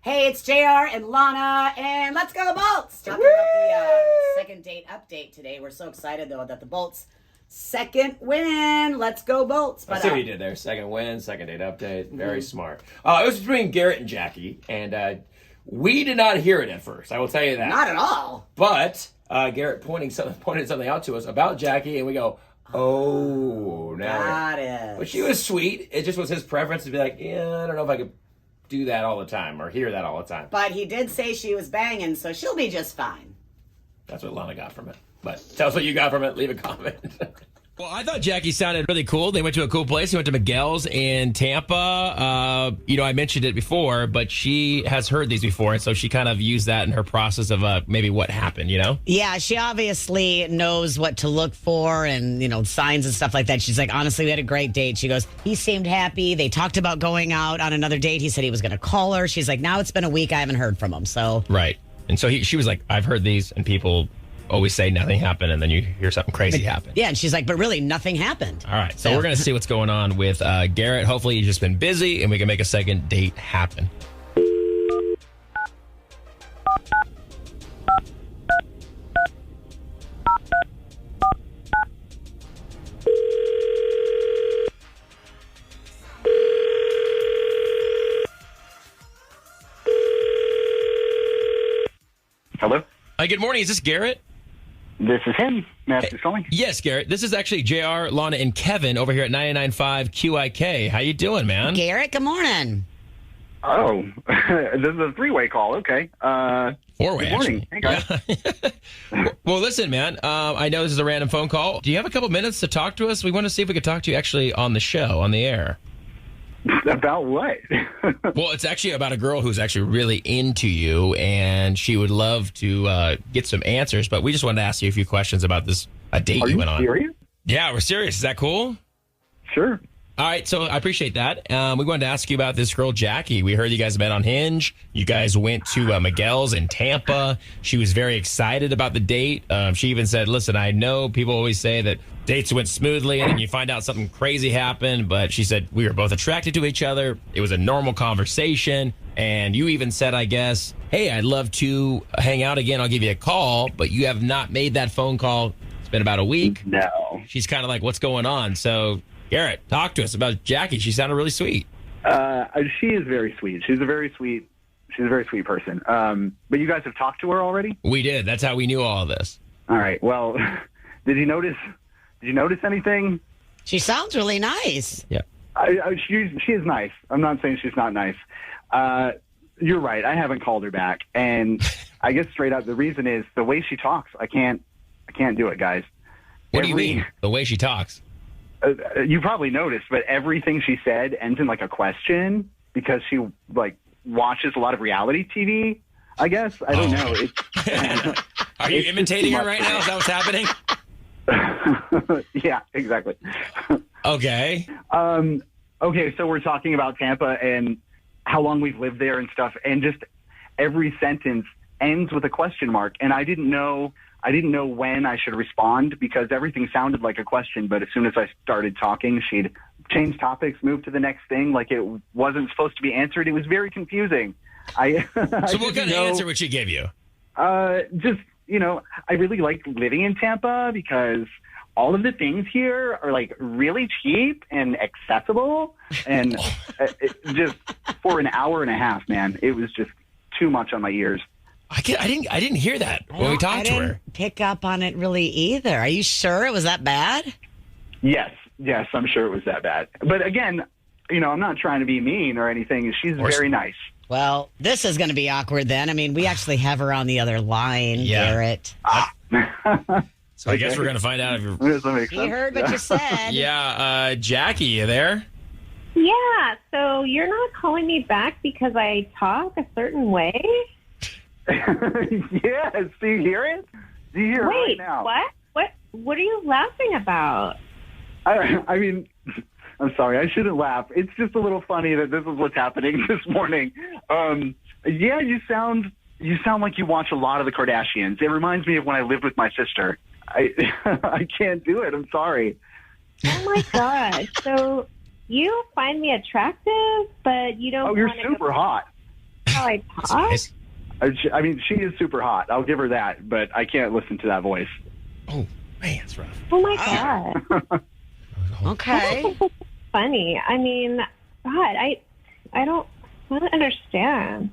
Hey, it's JR and Lana, and let's go Bolts! Talking about the second date update today. We're so excited, though, that the Bolts second win. Let's go Bolts. I see what you did there. Second win, second date update. Very smart. It was between Garrett and Jackie, and we did not hear it at first. I will tell you that. Not at all. But Garrett pointed something out to us about Jackie, and we go, oh, now. Got it. But she was sweet. It just was his preference to be like, yeah, I don't know if I could do that all the time or hear that all the time. But he did say she was banging, so she'll be just fine. That's what Lana got from it. But tell us what you got from it. Leave a comment. Well, I thought Jackie sounded really cool. They went to a cool place. They went to Miguel's in Tampa. I mentioned it before, but she has heard these before, and so she kind of used that in her process of maybe what happened, Yeah, she obviously knows what to look for and, signs and stuff like that. She's like, honestly, we had a great date. She goes, he seemed happy. They talked about going out on another date. He said he was going to call her. She's like, now it's been a week. I haven't heard from him. So Right. And so she was like, I've heard these, and people always say nothing happened, and then you hear something crazy happen. Yeah, and she's like, but really, nothing happened. All right, so we're going to see what's going on with Garrett. Hopefully, he's just been busy, and we can make a second date happen. Hello? Good morning. Is this Garrett? This is him. Master's calling. Yes, Garrett. This is actually JR, Lana, and Kevin over here at 99.5 QIK. How you doing, man? Garrett, good morning. Oh, this is a three-way call. Okay. Four-way, good morning. actually. Hey, guys. Well, listen, man. I know this is a random phone call. Do you have a couple minutes to talk to us? We want to see if we could talk to you actually on the show, on the air. About what? Well, it's actually about a girl who's actually really into you, and she would love to get some answers, but we just wanted to ask you a few questions about this date Are you you went on. serious? Yeah, we're serious. Is that cool? Sure. All right, so I appreciate that. We wanted to ask you about this girl, Jackie. We heard you guys met on Hinge. You guys went to Miguel's in Tampa. She was very excited about the date. She even said, listen, I know people always say that dates went smoothly and then you find out something crazy happened, but she said we were both attracted to each other. It was a normal conversation. And you even said, I guess, hey, I'd love to hang out again. I'll give you a call, but you have not made that phone call. It's been about a week. No. She's kind of like, what's going on? So Garrett, talk to us about Jackie. She sounded really sweet. She is very sweet. She's a very sweet person. But you guys have talked to her already? We did. That's how we knew all of this. All right. Well, did you notice anything? She sounds really nice. Yeah. She is nice. I'm not saying she's not nice. You're right. I haven't called her back, and I guess straight up the reason is the way she talks. I can't do it, guys. What do you mean? The way she talks? You probably noticed, but everything she said ends in like a question because she like watches a lot of reality TV. I guess I don't know. Are you imitating her right now? Is that what's happening? Yeah, exactly. Okay. Okay, so we're talking about Tampa and how long we've lived there and stuff, and just every sentence ends with a question mark, and I didn't know when I should respond because everything sounded like a question, but as soon as I started talking, she'd change topics, move to the next thing, like it wasn't supposed to be answered. It was very confusing. So what kind of answer would she give you? Just, I really like living in Tampa because all of the things here are like really cheap and accessible, and just for an hour and a half, man, it was just too much on my ears. I didn't hear that when we talked to her. I didn't pick up on it really either. Are you sure it was that bad? Yes, I'm sure it was that bad. But again, I'm not trying to be mean or anything. She's very nice. Well, this is going to be awkward then. I mean, we actually have her on the other line, Yeah. Garrett. So I guess we're going to find out if you're... He heard what you said. Yeah, Jackie, you there? Yeah, so you're not calling me back because I talk a certain way? Yes, do you hear it? Do you hear it right Wait, now? What are you laughing about? I mean, I'm sorry, I shouldn't laugh. It's just a little funny that this is what's happening this morning. Yeah, you sound like you watch a lot of the Kardashians. It reminds me of when I lived with my sister. I can't do it. I'm sorry. Oh my gosh. So you find me attractive, but you don't. Oh, you're wanna super go- hot. how I talk. Nice. I mean, she is super hot. I'll give her that, but I can't listen to that voice. Oh, man, that's rough. Oh my God. Okay. Funny. I mean, God, I don't understand.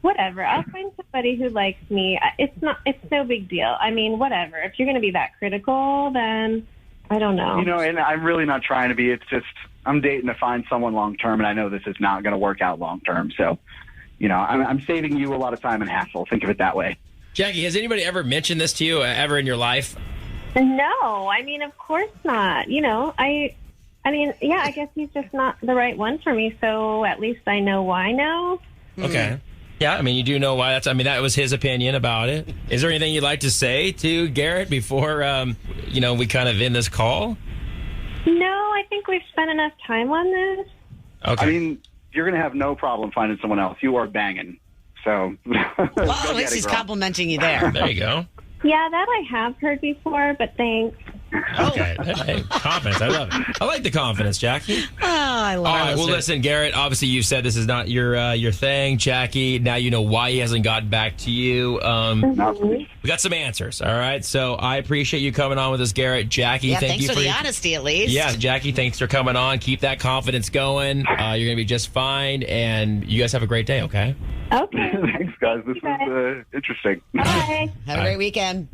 Whatever. I'll find somebody who likes me. It's no big deal. I mean, whatever. If you're going to be that critical, then I don't know. You know, and I'm really not trying to be. It's just I'm dating to find someone long term, and I know this is not going to work out long term. So, you know, I'm saving you a lot of time and hassle. Think of it that way. Jackie, has anybody ever mentioned this to you ever in your life? No, I mean, of course not. You know, I mean, yeah, I guess he's just not the right one for me. So at least I know why now. Okay. Yeah, I mean, you do know why. That was his opinion about it. Is there anything you'd like to say to Garrett before, we kind of end this call? No, I think we've spent enough time on this. Okay. I mean, you're going to have no problem finding someone else. You are banging. So, Well, at least he's complimenting you there. There you go. Yeah, that I have heard before, but thanks. Okay. Hey, confidence. I love it. I like the confidence, Jackie. Oh, I love All right. Well, it. listen, Garrett. Obviously, you said this is not your thing, Jackie. Now you know why he hasn't gotten back to you. We got some answers. All right. So I appreciate you coming on with us, Garrett. Jackie, Yeah, thank thanks you for the honesty, at least. Yeah, Jackie, thanks for coming on. Keep that confidence going. You're gonna be just fine, and you guys have a great day. Okay. Okay. Thanks, guys. This Bye. was interesting. Bye. Have a great weekend.